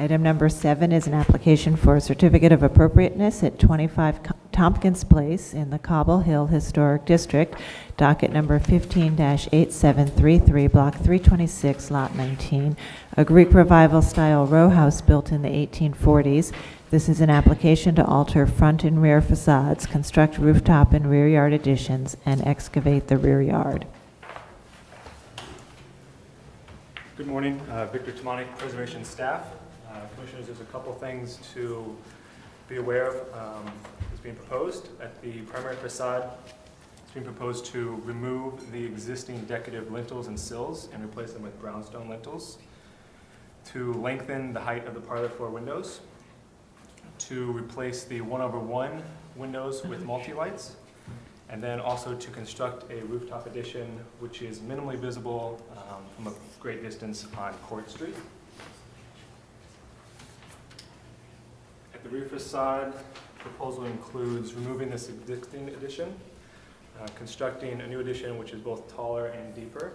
Item number 7 is an application for a certificate of appropriateness at 25 Tompkins Place in the Cobble Hill Historic District, docket number 15-8733, block 326, lot 19, a Greek Revival style row house built in the 1840s. This is an application to alter front and rear facades, construct rooftop and rear yard additions, and excavate the rear yard. Good morning, Victor Tamani, Preservation staff. Commissioners, there's a couple things to be aware of that's being proposed. At the primary facade, it's being proposed to remove the existing decorative lintels and sills and replace them with brownstone lintels, to lengthen the height of the parlor floor windows, to replace the 1/1 windows with multi-lights, and then also to construct a rooftop addition which is minimally visible from a great distance on Court Street. At the rear facade, proposal includes removing this existing addition, constructing a new addition which is both taller and deeper,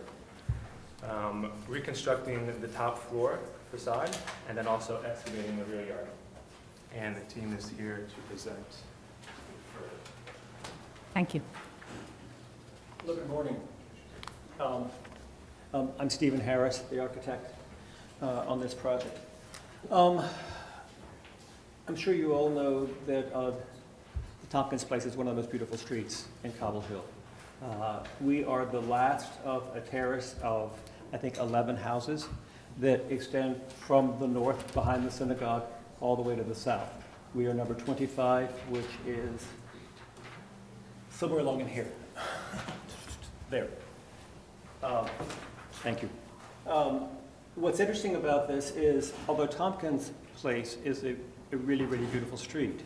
reconstructing the top floor facade, and then also excavating the rear yard. And the team is here to present. Thank you. Hello, good morning. I'm Stephen Harris, the architect on this project. I'm sure you all know that the Tompkins Place is one of the most beautiful streets in Cobble Hill. We are the last of a terrace of, I think, 11 houses that extend from the north behind the synagogue all the way to the south. We are number 25, which is somewhere along in here. There. Thank you. What's interesting about this is, although Tompkins Place is a really, really beautiful street,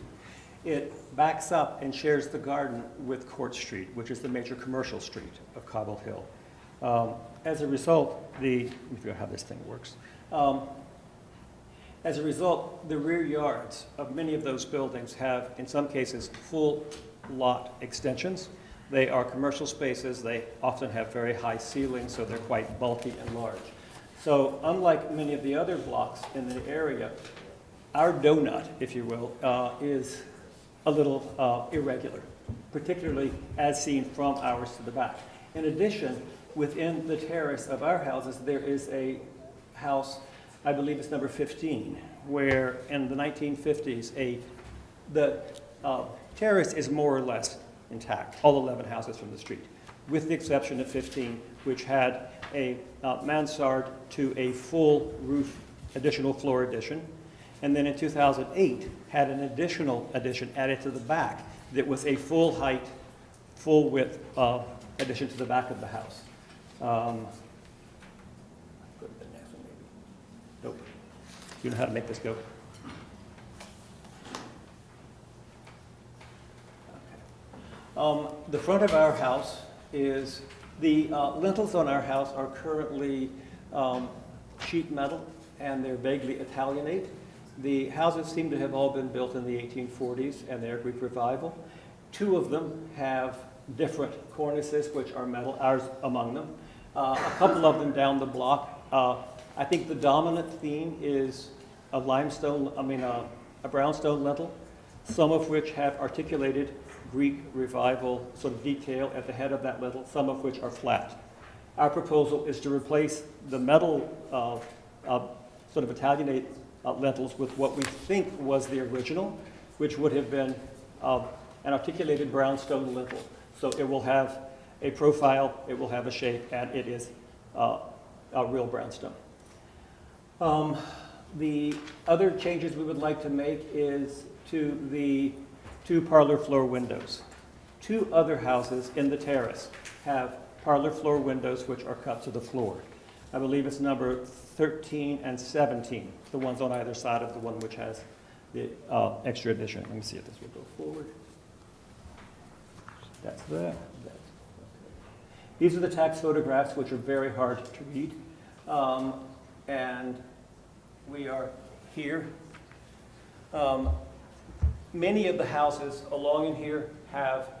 it backs up and shares the garden with Court Street, which is the major commercial street of Cobble Hill. As a result, let me figure out how this thing works. As a result, the rear yards of many of those buildings have, in some cases, full lot extensions. They are commercial spaces. They often have very high ceilings, so they're quite bulky and large. So unlike many of the other blocks in the area, our donut, if you will, is a little irregular, particularly as seen from ours to the back. In addition, within the terrace of our houses, there is a house, I believe it's number 15, where in the 1950s, the terrace is more or less intact, all 11 houses from the street, with the exception of 15, which had a mansard to a full roof additional floor addition. And then in 2008, had an additional addition added to the back that was a full height, full width addition to the back of the house. Go to the next one, maybe. Nope. You know how to make this go? The front of our house is, the lintels on our house are currently sheet metal, and they're vaguely Italianate. The houses seem to have all been built in the 1840s, and they're Greek Revival. 2 of them have different cornices, which are metal, ours among them. A couple of them down the block, I think the dominant theme is a brownstone lintel, some of which have articulated Greek Revival sort of detail at the head of that lintel, some of which are flat. Our proposal is to replace the metal sort of Italianate lintels with what we think was the original, which would have been an articulated brownstone lintel. So it will have a profile, it will have a shape, and it is a real brownstone. The other changes we would like to make is to the 2 parlor floor windows. 2 other houses in the terrace have parlor floor windows which are cut to the floor. I believe it's number 13 and 17, the ones on either side of the one which has the extra addition. Let me see if this will go forward. That's that. These are the tax photographs, which are very hard to read. And we are here. Many of the houses along in here have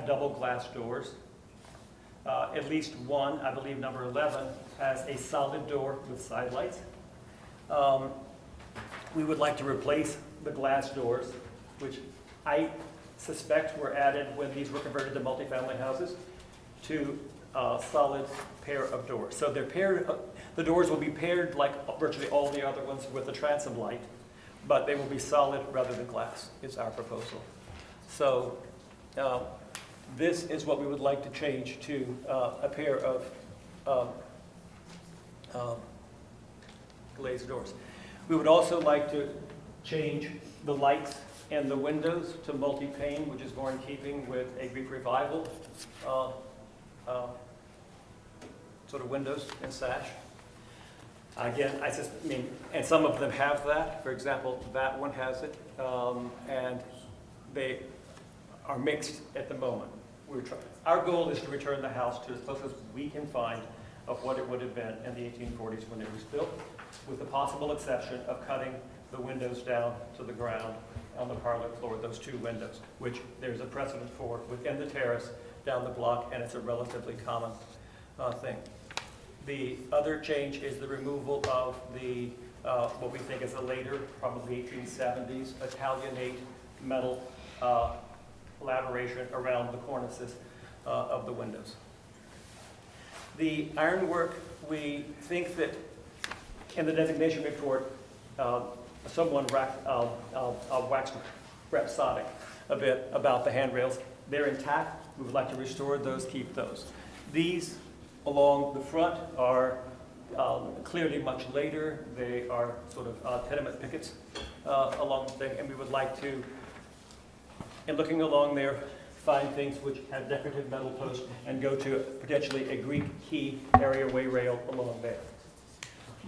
double glass doors. At least one, I believe number 11, has a solid door with side lights. We would like to replace the glass doors, which I suspect were added when these were converted to multifamily houses, to a solid pair of doors. So they're paired, the doors will be paired like virtually all the other ones with a transom light, but they will be solid rather than glass, is our proposal. So this is what we would like to change to a pair of glazed doors. We would also like to change the lights and the windows to multi-pane, which is more in keeping with a Greek revival sort of windows and sash. Again, and some of them have that. For example, that one has it, and they are mixed at the moment. Our goal is to return the house to as close as we can find of what it would have been in the 1840s when it was built, with the possible exception of cutting the windows down to the ground on the parlor floor, those two windows, which there's a precedent for within the terrace down the block, and it's a relatively common thing. The other change is the removal of the, what we think is a later, probably 1870s, Italianate metal elaboration around the cornices of the windows. The ironwork, we think that in the designation report, someone waxed rhapsodic a bit about the handrails. They're intact. We would like to restore those, keep those. These along the front are clearly much later. They are sort of tenement pickets along the thing, and we would like to, in looking along there, find things which have decorative metal posts and go to potentially a Greek key areaway rail along there.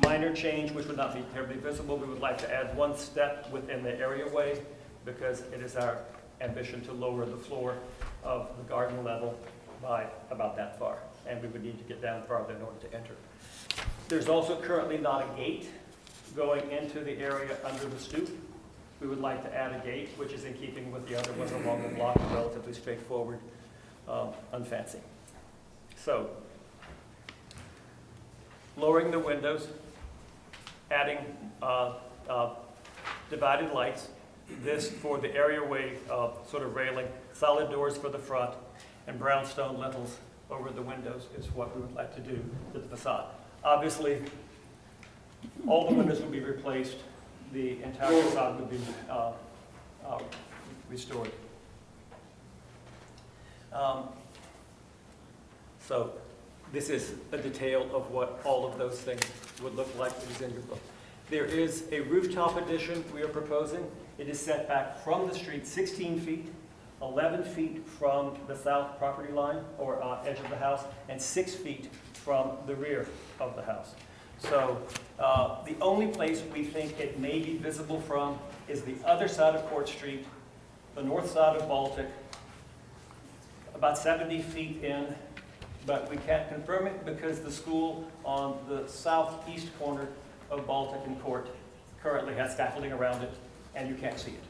Minor change, which would not be terribly visible, we would like to add one step within the areaway because it is our ambition to lower the floor of the garden level by about that far, and we would need to get down farther in order to enter. There's also currently not a gate going into the area under the stoop. We would like to add a gate, which is in keeping with the other ones along the block, relatively straightforward, unfancy. So, lowering the windows, adding divided lights, this for the areaway sort of railing, solid doors for the front, and brownstone lintels over the windows is what we would like to do to the facade. Obviously, all the windows would be replaced. The entire facade would be restored. So this is a detail of what all of those things would look like. It is in your book. There is a rooftop addition we are proposing. It is set back from the street 16 feet, 11 feet from the south property line or edge of the house, and 6 feet from the rear of the house. So the only place we think it may be visible from is the other side of Court Street, the north side of Baltic, about 70 feet in, but we can't confirm it because the school on the southeast corner of Baltic and Court currently has scaffolding around it, and you can't see it.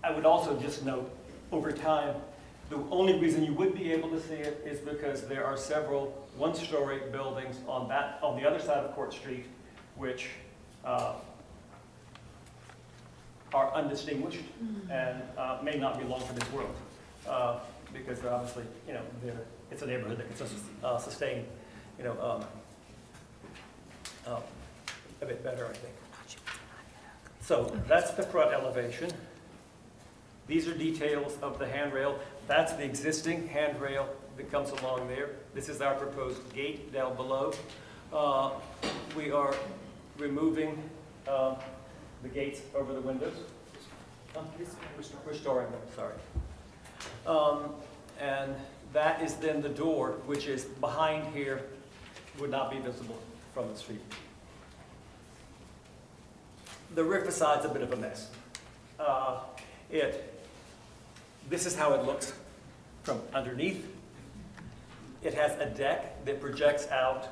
I would also just note, over time, the only reason you would be able to see it is because there are several one-story buildings on the other side of Court Street, which are undistinguished and may not belong to this world, because they're obviously, it's a neighborhood that can sustain, a bit better, I think. So that's the front elevation. These are details of the handrail. That's the existing handrail that comes along there. This is our proposed gate down below. We are removing the gates over the windows. Restoring them, sorry. And that is then the door, which is behind here, would not be visible from the street. The rear facade's a bit of a mess. This is how it looks from underneath. It has a deck that projects out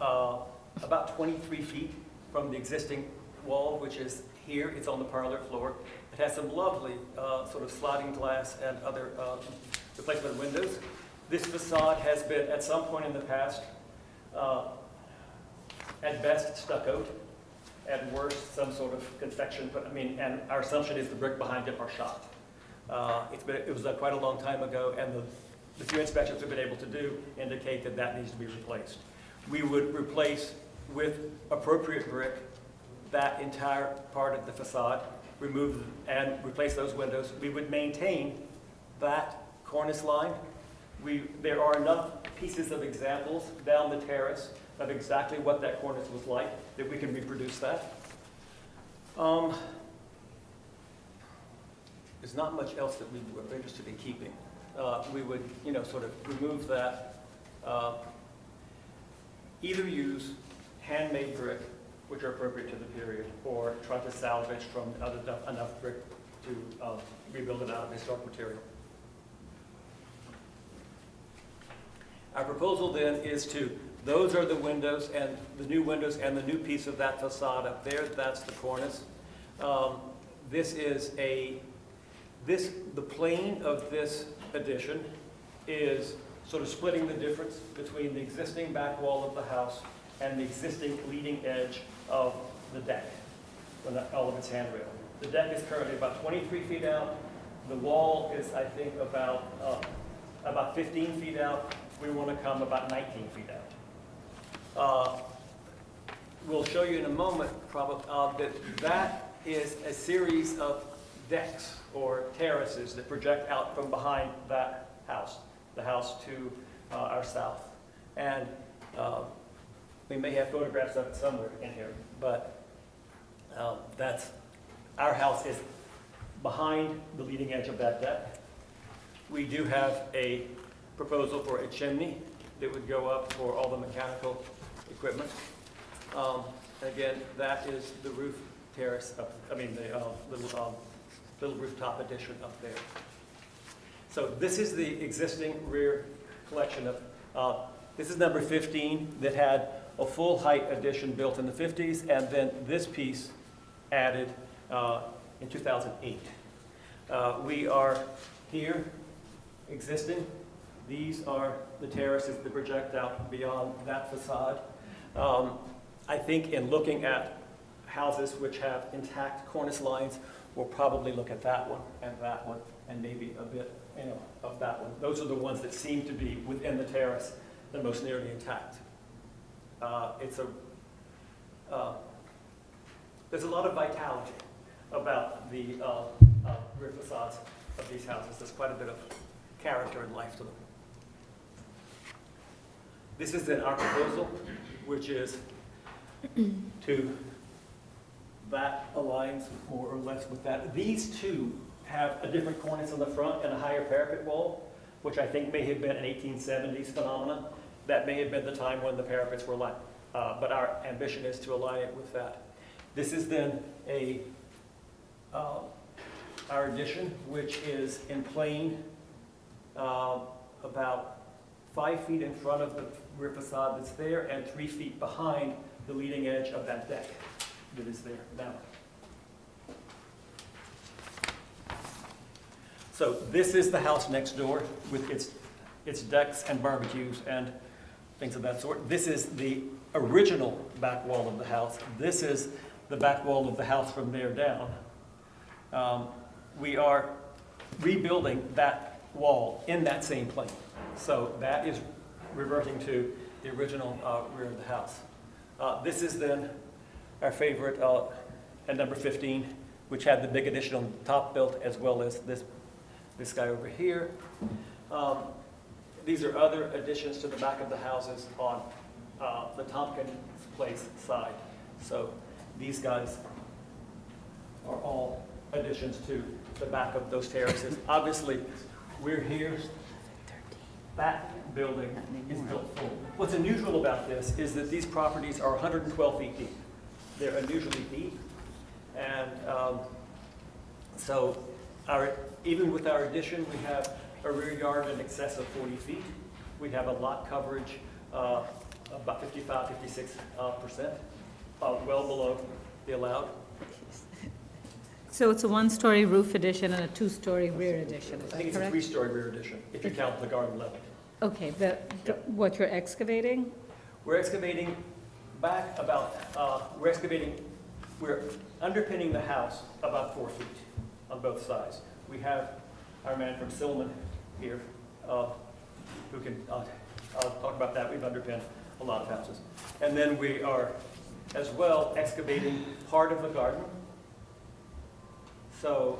about 23 feet from the existing wall, which is here. It's on the parlor floor. It has some lovely sort of sliding glass and other replacement windows. This facade has been, at some point in the past, at best stuccoed, at worst some sort of confection, but and our assumption is the brick behind it are shot. It was quite a long time ago, and the few inspections we've been able to do indicate that that needs to be replaced. We would replace with appropriate brick that entire part of the facade, remove and replace those windows. We would maintain that cornice line. There are enough pieces of examples down the terrace of exactly what that cornice was like that we can reproduce that. There's not much else that we were interested in keeping. We would, sort of remove that. Either use handmade brick, which are appropriate to the period, or try to salvage from enough brick to rebuild it out of historic material. Our proposal then is those are the windows and the new piece of that facade up there. That's the cornice. The plane of this addition is sort of splitting the difference between the existing back wall of the house and the existing leading edge of the deck, all of its handrail. The deck is currently about 23 feet out. The wall is, I think, about 15 feet out. We want to come about 19 feet out. We'll show you in a moment probably that is a series of decks or terraces that project out from behind that house, the house to our south. And we may have photographs of it somewhere in here, but our house is behind the leading edge of that deck. We do have a proposal for a chimney that would go up for all the mechanical equipment. Again, that is the roof terrace, the little rooftop addition up there. So this is the existing rear collection of, this is number 15 that had a full height addition built in the 50s, and then this piece added in 2008. We are here existing. These are the terraces that project out beyond that facade. I think in looking at houses which have intact cornice lines, we'll probably look at that one, and maybe a bit of that one. Those are the ones that seem to be within the terrace the most nearly intact. There's a lot of vitality about the rear facades of these houses. There's quite a bit of character and life to them. This is then our proposal, which is that aligns more or less with that. These two have a different cornice on the front and a higher parapet wall, which I think may have been an 1870s phenomenon. That may have been the time when the parapets were lined, but our ambition is to align it with that. This is then our addition, which is in plane about 5 feet in front of the rear facade that's there and 3 feet behind the leading edge of that deck that is there now. So this is the house next door with its decks and barbecues and things of that sort. This is the original back wall of the house. This is the back wall of the house from there down. We are rebuilding that wall in that same plane. So that is reverting to the original rear of the house. This is then our favorite at number 15, which had the big addition on the top built, as well as this guy over here. These are other additions to the back of the houses on the Tompkins place side. So these guys are all additions to the back of those terraces. Obviously, we're here. That building is built full. What's unusual about this is that these properties are 112 feet deep. They're unusually deep. And so even with our addition, we have a rear yard in excess of 40 feet. We have a lot coverage about 55, 56%, well below the allowed. So it's a one-story roof addition and a two-story rear addition, is I think that it's a correct? 3-story rear addition, if you count the garden level. Okay, what you're excavating? We're excavating back about, we're underpinning the house about 4 feet on both sides. We have our man from Silman here, who can, I'll talk about that. We've underpinned a lot of houses. And then we are, as well, excavating part of the garden. So,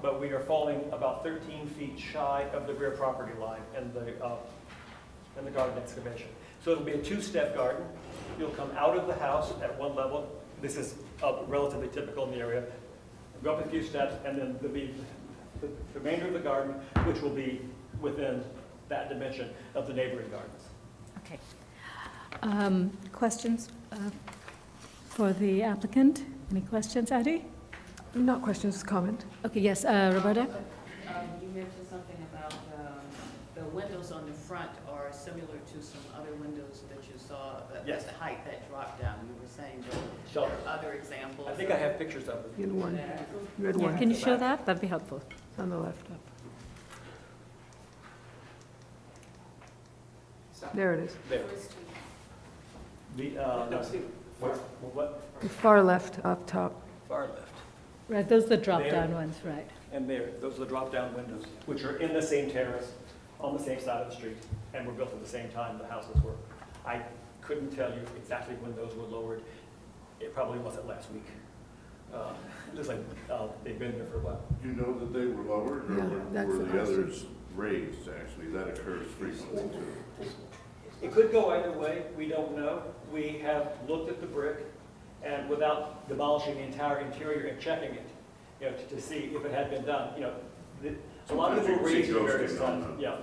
but we are falling about 13 feet shy of the rear property line in the garden excavation. So it'll be a 2-step garden. You'll come out of the house at one level. This is relatively typical in the area. Go up a few steps, and then there'll be the remainder of the garden, which will be within that dimension of the neighboring gardens. Okay. Questions for the applicant? Any questions, Addie? Not questions, comment. Okay, yes, Roberta? You mentioned something about the windows on the front are similar to some other windows that you saw, Yes. the height that dropped down. You were saying there Sure. are other examples. I think I have pictures of it. In one, red Yeah, one, can you show that? That'd be helpful. on the left up. There it is. There. The, no, what? The far left up top. Far left. Right, those are the drop-down There. ones, right. And there, those are the drop-down windows, which are in the same terrace, on the same side of the street, and were built at the same time the houses were. I couldn't tell you exactly when those were lowered. It probably wasn't last week. It looks like they've been there for a while. Do you know that they were lowered, or Yeah, that's were the the question. others raised, actually? That occurs frequently, too. It could go either way, we don't know. We have looked at the brick, and without demolishing the entire interior and checking it, you know, to see if it had been done, you know, a lot of Sometimes them you were can see raised at various ghosting on times, the- yeah.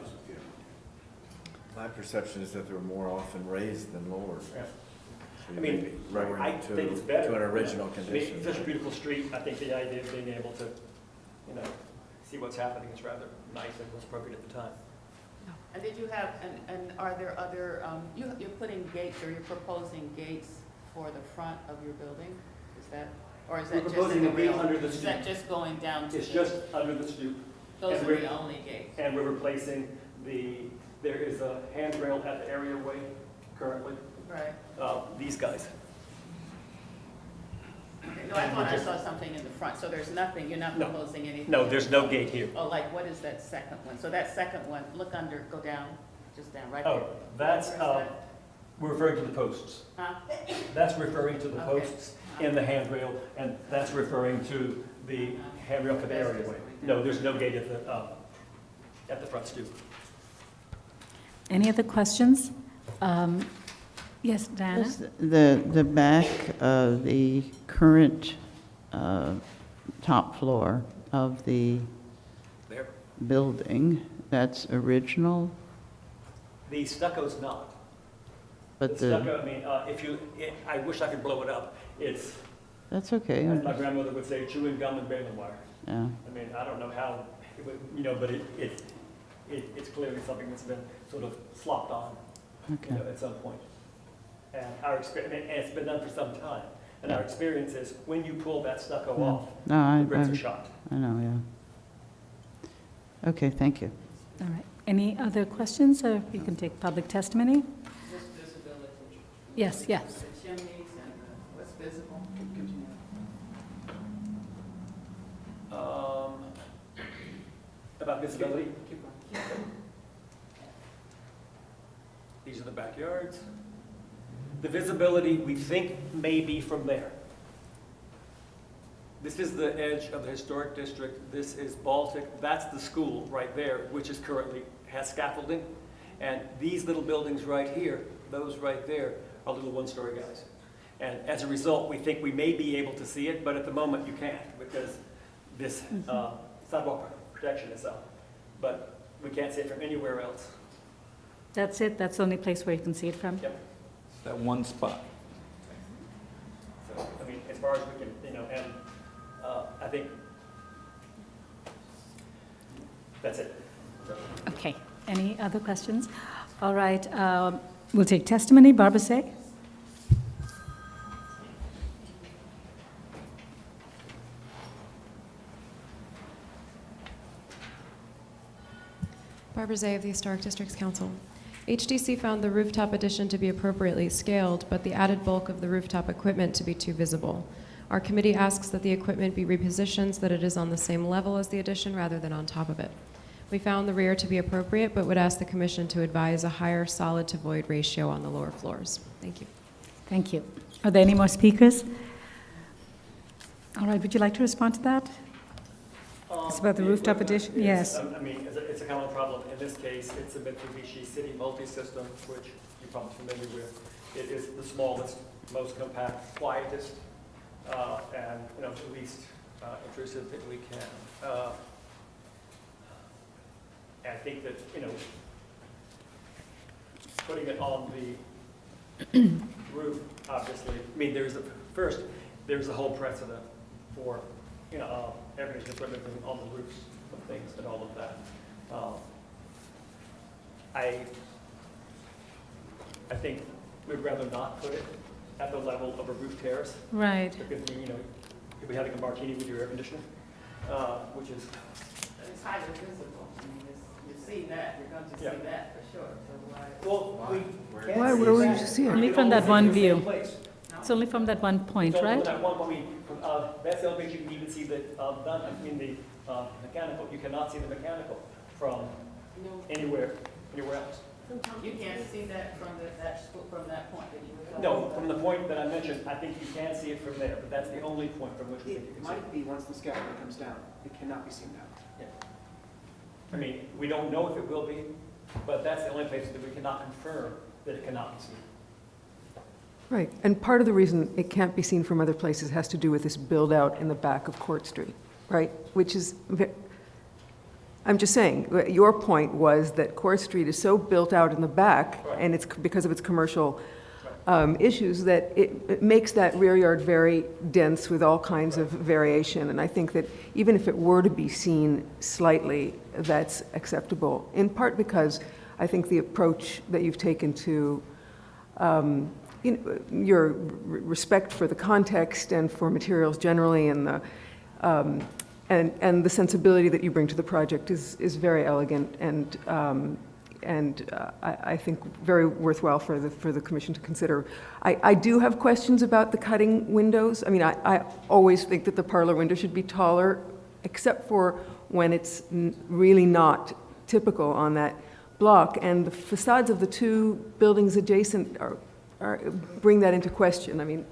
My perception is that they're more often raised than lowered. Yeah. So I you mean, may be lowering I it think it's better. to an original I mean, condition. it's such a beautiful street, I think the idea of being able to, you know, see what's happening is rather nice and was appropriate at the time. And did you have, and are there other, you're putting gates, or you're proposing gates for the front of your building? Is that, or is We're that just proposing in the to be real? under the Is that stoop. just going down to It's the, just under the stoop, those and are we're- the only gates? and we're replacing there is a handrail at the areaway currently, Right. these guys. Okay. No, I thought I saw something in the front, so there's nothing, you're not No. proposing anything? No, there's no gate here. Oh, like, what is that second one? So that second one, look under, go down, just down, right there. Oh, that's, Where's that? we're referring to the posts. Huh? That's referring to the Okay. posts in the handrail, and that's referring to the handrail for the areaway. No, there's no gate at the front stoop. Any other questions? Yes, Diana? Just the back of the current top floor of the There. building, that's original, The stucco's not. but The stucco, I mean, I wish I could blow it up. It's, that's okay. as my grandmother would say, chewing gum and baling wire. Yeah, I mean, I don't know how, it would, you know, but it's clearly something that's been sort of slopped on, you okay. know, at some point. And our experience, and it's been done for some time. And our experience is when you pull that stucco Yeah. off, No, the bricks are I shot. know, yeah. Okay, thank you. All right. Any other questions, or you can take public testimony? Just visibility. Yes, yes. The chimneys and what's visible. About visibility, these are the backyards. The visibility, we think, may be from there. This is the edge of the historic district. This is Baltic. That's the school right there, which is currently has scaffolding. And these little buildings right here, those right there, are little one-story guys. And as a result, we think we may be able to see it, but at the moment you can't because this sidewalk protection is up. But we can't see it from anywhere else. That's it? That's the only place where you can see it from? Yep. That one spot. So, I mean, as far as we can, you know, and I think that's it. Okay. Any other questions? All right. We'll take testimony. Barbara Say? Barbara Zay of the Historic Districts Council. HDC found the rooftop addition to be appropriately scaled, but the added bulk of the rooftop equipment to be too visible. Our committee asks that the equipment be repositioned so that it is on the same level as the addition rather than on top of it. We found the rear to be appropriate, but would ask the Commission to advise a higher solid to void ratio on the lower floors. Thank you. Thank you. Are there any more speakers? All right, would you like to respond to that? It's about the rooftop addition? Yes. I mean, it's a common problem. In this case, it's a Mitsubishi City multi-system, which you're probably familiar with. It is the smallest, most compact, quietest, and, least intrusive that we can. And I think that, putting it on the roof, obviously, I mean, there's a whole precedent for, air conditioning equipment being on the roofs of things and all of that. I think we'd rather not put it at the level of a roof terrace. Right. Because, you'll be having a martini with your air conditioner, which is. It's highly visible. I mean, you see that, you're going to see that for sure. So why? Well, Why, where would you see it? Only from that one view. Place. It's only from that one point, It's only right? from that one, that's the elevation. You can even see the mechanical. You cannot see the mechanical from anywhere else. You can't see that from that point that you were talking No, about? from the point that I mentioned, I think you can see it from there, but that's the only point from which we think you It can see it. might be once the scaffolding comes down. It cannot be seen now. I mean, we don't know if it will be, but that's the only place that we cannot confirm that it cannot be seen. Right, and part of the reason it can't be seen from other places has to do with this build-out in the back of Court Street, right? Which is, I'm just saying, your point was that Court Street is so built out in the back, Right. and it's because of its commercial issues, that it makes that rear yard very dense with all kinds of variation. And I think that even if it were to be seen slightly, that's acceptable, in part because I think the approach that you've taken to your respect for the context and for materials generally, and the sensibility that you bring to the project is very elegant and I think very worthwhile for the commission to consider. I do have questions about the cutting windows. I mean, I always think that the parlor window should be taller, except for when it's really not typical on that block. And the facades of the two buildings adjacent bring that into question. I mean,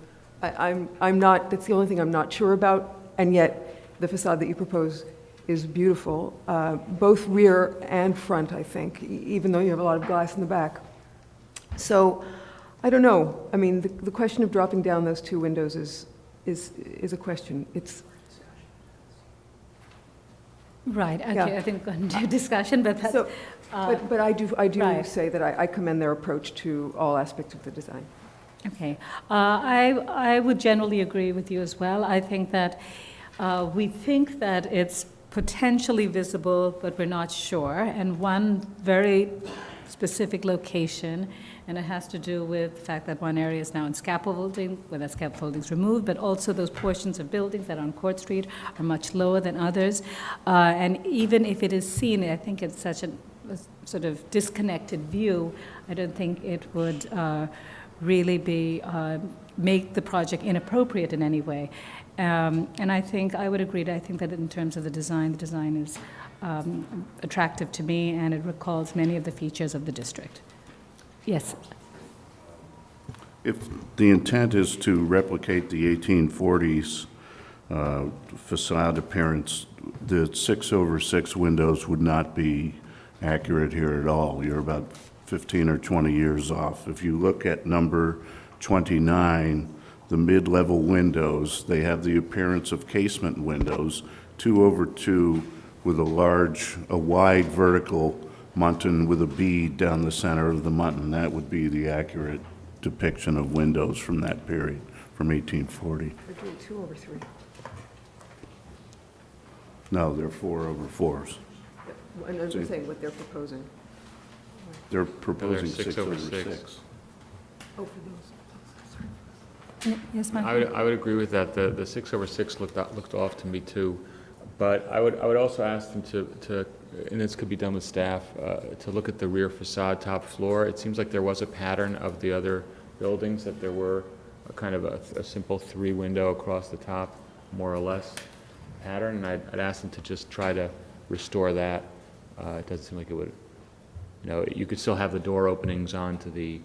I'm not, that's the only thing I'm not sure about, and yet the facade that you propose is beautiful, both rear and front, I think, even though you have a lot of glass in the back. So, I don't know. I mean, the question of dropping down those two windows is a question. It's Right, okay, Yeah. I think we're going to do discussion, but that's... so, but I do right. say that I commend their approach to all aspects of the design. Okay. I would generally agree with you as well. I think that we think that it's potentially visible, but we're not sure. And one very specific location, and it has to do with the fact that one area is now in scaffolding, where that scaffolding is removed, but also those portions of buildings that are on Court Street are much lower than others. And even if it is seen, I think it's such a sort of disconnected view, I don't think it would really be make the project inappropriate in any way. And I think I would agree. I think that in terms of the design is attractive to me, and it recalls many of the features of the district. Yes. If the intent is to replicate the 1840s facade appearance, the 6/6 windows would not be accurate here at all. You're about 15 or 20 years off. If you look at number 29, the mid-level windows, they have the appearance of casement windows, 2/2 with a wide vertical muntin with a bead down the center of the muntin. That would be the accurate depiction of windows from that period, from 1840. They're doing 2/3. No, they're 4/4s. And I'm just saying what they're proposing. They're proposing they're 6/6. 6/6. Oh, for those. Yes, Mike? I would agree with that. The 6/6 looked off to me too, but I would also ask them to and this could be done with staff, to look at the rear facade top floor. It seems like there was a pattern of the other buildings, that there were a kind of a simple 3-window across the top, more or less, pattern, and I'd ask them to just try to restore that. It doesn't seem like it would, you could still have the door openings onto the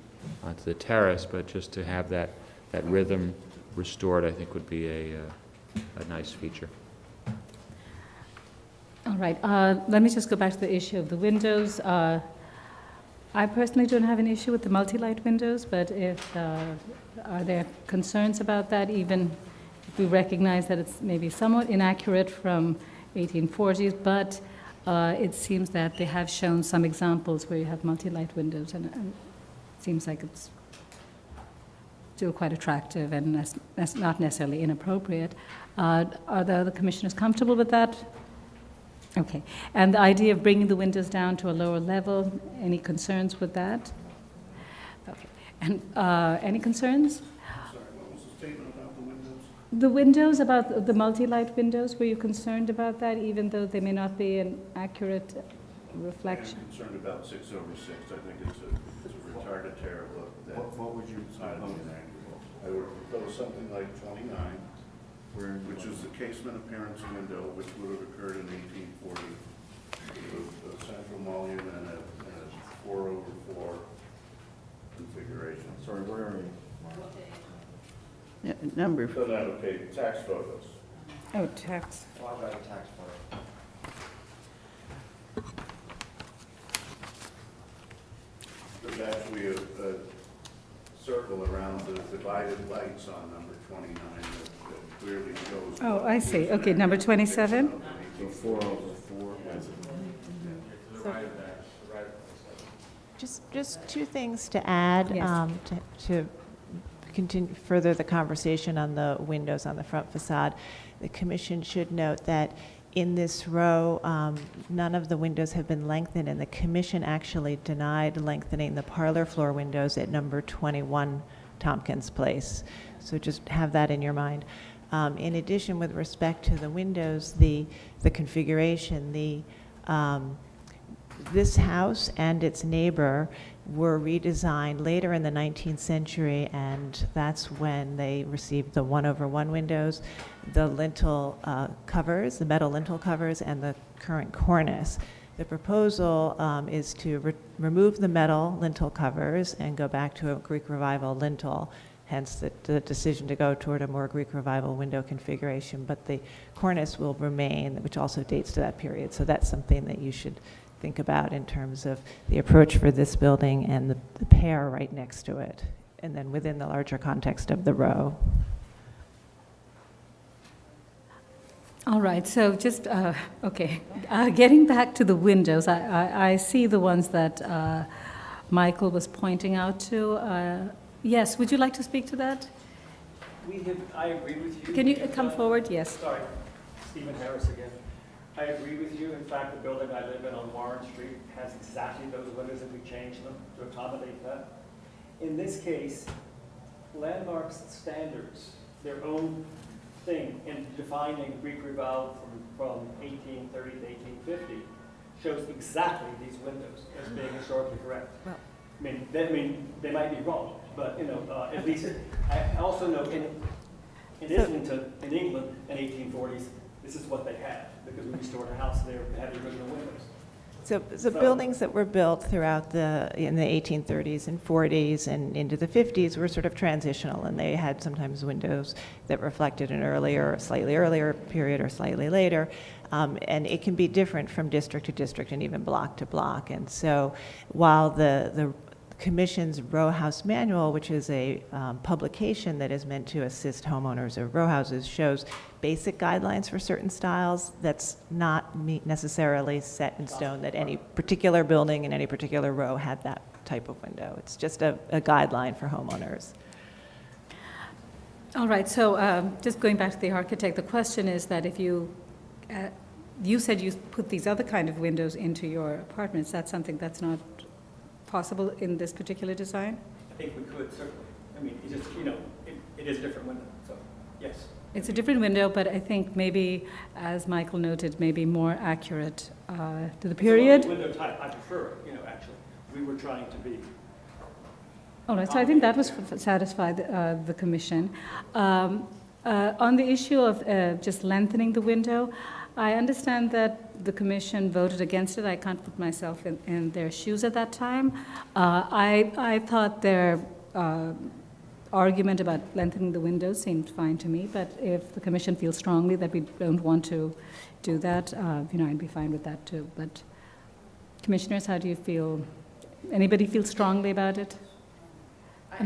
terrace, but just to have that rhythm restored, I think would be a nice feature. All right, let me just go back to the issue of the windows. I personally don't have an issue with the multi-light windows, but are there concerns about that, even if we recognize that it's maybe somewhat inaccurate from 1840s, but it seems that they have shown some examples where you have multi-light windows, and it seems like it's still quite attractive and that's not necessarily inappropriate. Are the other commissioners comfortable with that? Okay. And the idea of bringing the windows down to a lower level, any concerns with that? Okay. And any concerns? Sorry, what was the statement about the windows? The windows, about the multi-light windows, were you concerned about that, even though they may not be an accurate reflection? I'm concerned about 6/6. I think it's a retardataire look. What would you propose? I would propose something like 29, which is the casement appearance window, which would have occurred in 1840, with a central mullion and a 4/4 configuration. Sorry, where are you? Yeah, number, Fill out, okay, tax photos. Oh, tax. Oh, I got a tax photo. There's actually a circle around the divided lights on number 29 that clearly shows. Oh, I see. Okay, number 27? So 4/4. Just two things to add, Yes. to continue further the conversation on the windows on the front facade. The commission should note that in this row, none of the windows have been lengthened, and the commission actually denied lengthening the parlor floor windows at number 21 Tompkins Place. So just have that in your mind. In addition, with respect to the windows, the configuration, this house and its neighbor were redesigned later in the 19th century, and that's when they received the 1/1 windows, the lintel covers, the metal lintel covers, and the current cornice. The proposal is to remove the metal lintel covers and go back to a Greek Revival lintel, hence the decision to go toward a more Greek Revival window configuration. But the cornice will remain, which also dates to that period. So that's something that you should think about in terms of the approach for this building and the pair right next to it, and then within the larger context of the row. All right, so just, okay, getting back to the windows, I see the ones that Michael was pointing out to. Yes, would you like to speak to that? I agree with you. Can you come forward? Yes. Sorry, Stephen Harris again. I agree with you. In fact, the building I live in on Warren Street has exactly those windows if we change them to accommodate that. In this case, Landmark's standards, their own thing in defining Greek Revival from 1830 to 1850, shows exactly these windows as being historically correct. Well, I mean, they might be wrong, but, at least, I also know in Islington, in England, in 1840s, this is what they had, because we restored a house there, they had the original windows. So the buildings that were built throughout in the 1830s and 40s and into the 50s were sort of transitional, and they had sometimes windows that reflected an earlier, slightly earlier period or slightly later. And it can be different from district to district and even block to block. And so while the Commission's row house manual, which is a publication that is meant to assist homeowners of row houses, shows basic guidelines for certain styles, that's not necessarily set in stone that any particular building in any particular row had that type of window. It's just a guideline for homeowners. All right, so just going back to the architect, the question is that if you said you put these other kind of windows into your apartments, that's something that's not possible in this particular design? I think we could, certainly. I mean, it just, it is a different window, so, yes. It's a different window, but I think maybe, as Michael noted, maybe more accurate to the period. Window type, I prefer, actually. We were trying to be. All right, so I think that was satisfied the commission. On the issue of just lengthening the window, I understand that the commission voted against it. I can't put myself in their shoes at that time. I thought their argument about lengthening the windows seemed fine to me, but if the commission feels strongly that we don't want to do that, I'd be fine with that too. But commissioners, how do you feel? Anybody feel strongly about it? I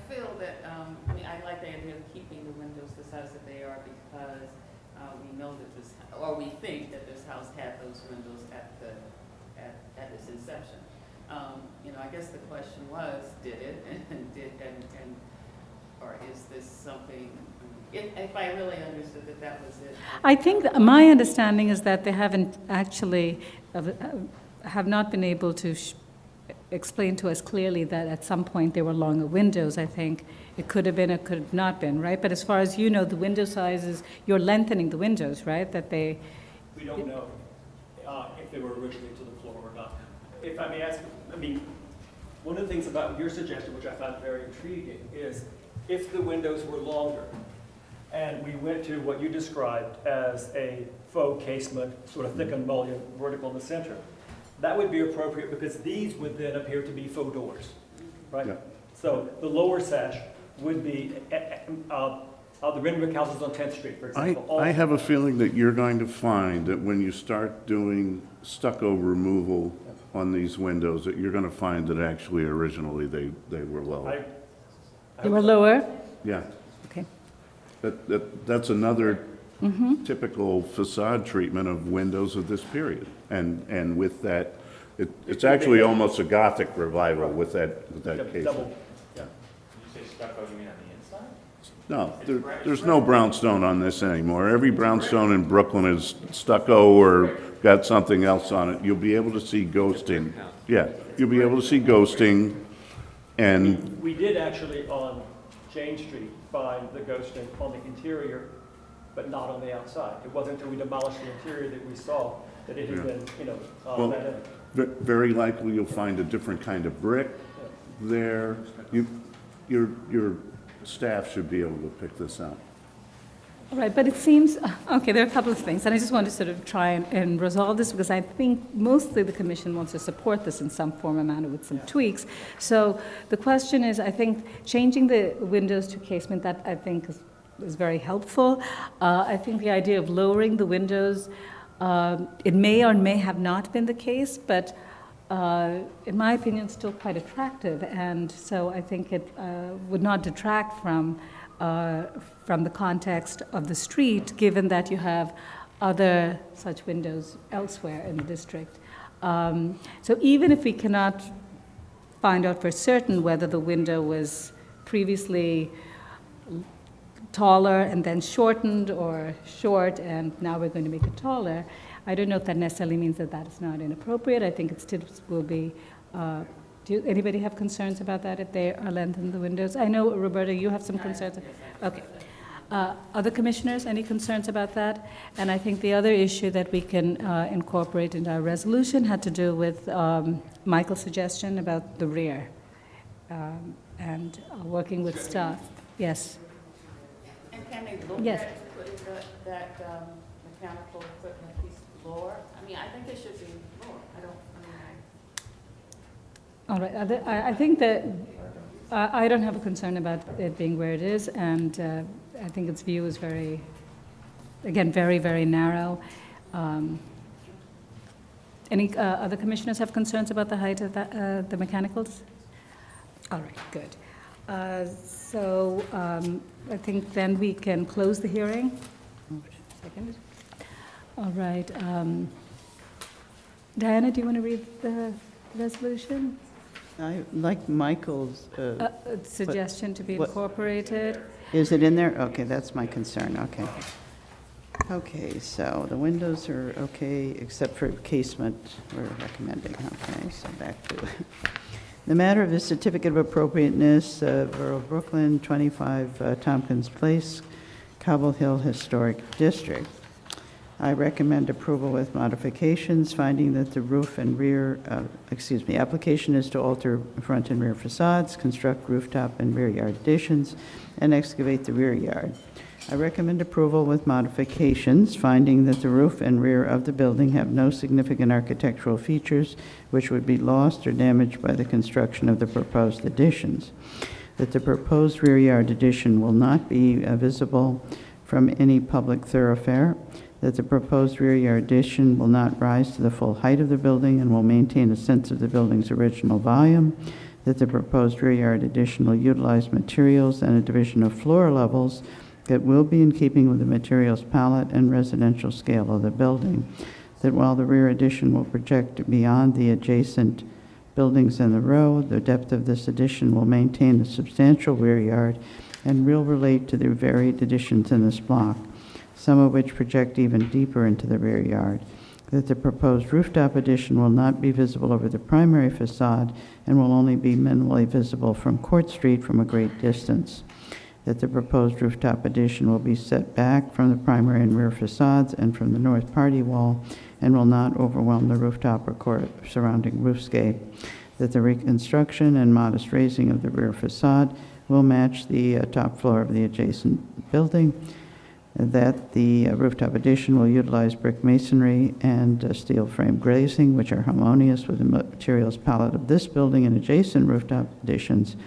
feel that, I like the idea of keeping the windows the size that they are because we know that or we think that this house had those windows at its inception. I guess the question was, did it, or is this something, if I really understood that was it. I think my understanding is that they haven't actually, have not been able to explain to us clearly that at some point there were longer windows. I think it could have been, it could have not been, right? But as far as you know, the window sizes, you're lengthening the windows, right? We don't know if they were originally to the floor or not. If I may ask, one of the things about your suggestion, which I found very intriguing, is if the windows were longer and we went to what you described as a faux casement, sort of thickened mullion, vertical in the center, that would be appropriate because these would then appear to be faux doors, right? Yeah. So the lower sash would be the Renwick houses on 10th Street, for example. I have a feeling that you're going to find that when you start doing stucco removal on these windows, that you're going to find that actually originally they were lower. They were lower? Yeah. Okay. That's another typical facade treatment of windows of this period. And with that, it's actually almost a Gothic revival with that casement. Double, yeah. You say stucco, you mean on the inside? No, there's no brownstone on this anymore. Every brownstone in Brooklyn is stucco or got something else on it. You'll be able to see ghosting. Yeah, you'll be able to see ghosting, and We did actually on Jane Street find the ghosting on the interior, but not on the outside. It wasn't until we demolished the interior that we saw that it had been, Well, let in. very likely you'll find a different kind of brick there. Your staff should be able to pick this out. All right, but it seems, okay, there are a couple of things, and I just want to sort of try and resolve this because I think mostly the commission wants to support this in some form or manner with some tweaks. So the question is, I think changing the windows to casement, that I think is very helpful. I think the idea of lowering the windows, it may or may have not been the case, but in my opinion, still quite attractive, and so I think it would not detract from the context of the street, given that you have other such windows elsewhere in the district. So even if we cannot find out for certain whether the window was previously taller and then shortened or short and now we're going to make it taller, I don't know if that necessarily means that that is not inappropriate. I think it still will be. Anybody have concerns about that if they are lengthening the windows? I know, Roberta, you have some concerns. Okay. Other commissioners, any concerns about that? And I think the other issue that we can incorporate into our resolution had to do with Michael's suggestion about the rear and working with staff. Yes. And can they look Yes. at putting that mechanical equipment piece lower? I think it should be lower. All right. I think that I don't have a concern about it being where it is, and I think its view is very, very narrow. Any other commissioners have concerns about the height of the mechanicals? All right, good. So I think then we can close the hearing. Second. All right. Diana, do you want to read the resolution? I like Michael's, Suggestion to be what- incorporated. is it in there? Okay, that's my concern, okay. Okay, so the windows are okay, except for casement, we're recommending, okay, so back to the matter of the certificate of appropriateness, Borough of Brooklyn, 25 Tompkins Place, Cobble Hill Historic District. I recommend approval with modifications, finding that the roof and rear, application is to alter front and rear facades, construct rooftop and rear yard additions, and excavate the rear yard. I recommend approval with modifications, finding that the roof and rear of the building have no significant architectural features which would be lost or damaged by the construction of the proposed additions, that the proposed rear yard addition will not be visible from any public thoroughfare, that the proposed rear yard addition will not rise to the full height of the building and will maintain a sense of the building's original volume, that the proposed rear yard addition will utilize materials and a division of floor levels that will be in keeping with the materials palette and residential scale of the building, that while the rear addition will project beyond the adjacent buildings in the row, the depth of this addition will maintain a substantial rear yard and will relate to the varied additions in this block, some of which project even deeper into the rear yard, that the proposed rooftop addition will not be visible over the primary facade and will only be minimally visible from Court Street from a great distance, that the proposed rooftop addition will be set back from the primary and rear facades and from the north party wall and will not overwhelm the rooftop or surrounding roofscape, that the reconstruction and modest raising of the rear facade will match the top floor of the adjacent building, that the rooftop addition will utilize brick masonry and steel frame glazing, which are harmonious with the materials palette of this building and adjacent rooftop additions,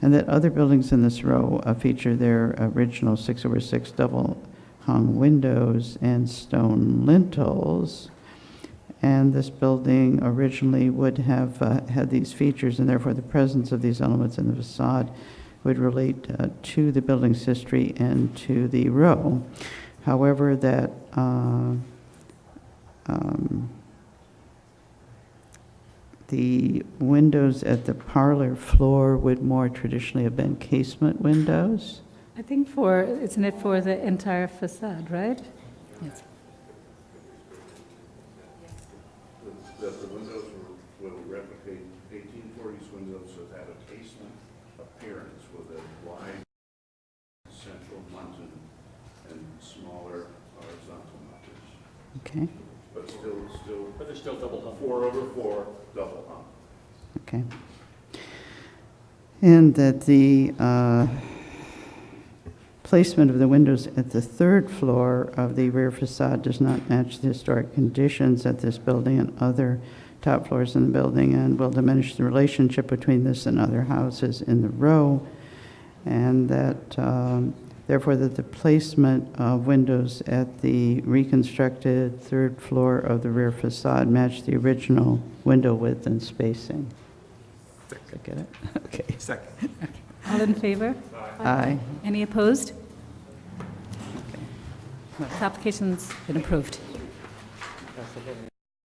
and that other buildings in this row feature their original 6/6 double-hung windows and stone lintels. And this building originally would have had these features, and therefore the presence of these elements in the facade would relate to the building's history and to the row. However, that the windows at the parlor floor would more traditionally have been casement windows. I think isn't it for the entire facade, right? Yes. That the windows will replicate 1840s windows that have a casement appearance with a wide central muntin and smaller horizontal muntins. Okay. But they're still double hung. 4/4 double hung. Okay. And that the placement of the windows at the third floor of the rear facade does not match the historic conditions at this building and other top floors in the building and will diminish the relationship between this and other houses in the row, and that therefore that the placement of windows at the reconstructed third floor of the rear facade match the original window width and spacing. Did I get it? Okay. Second. All in favor? Aye. Any opposed? This application's been approved.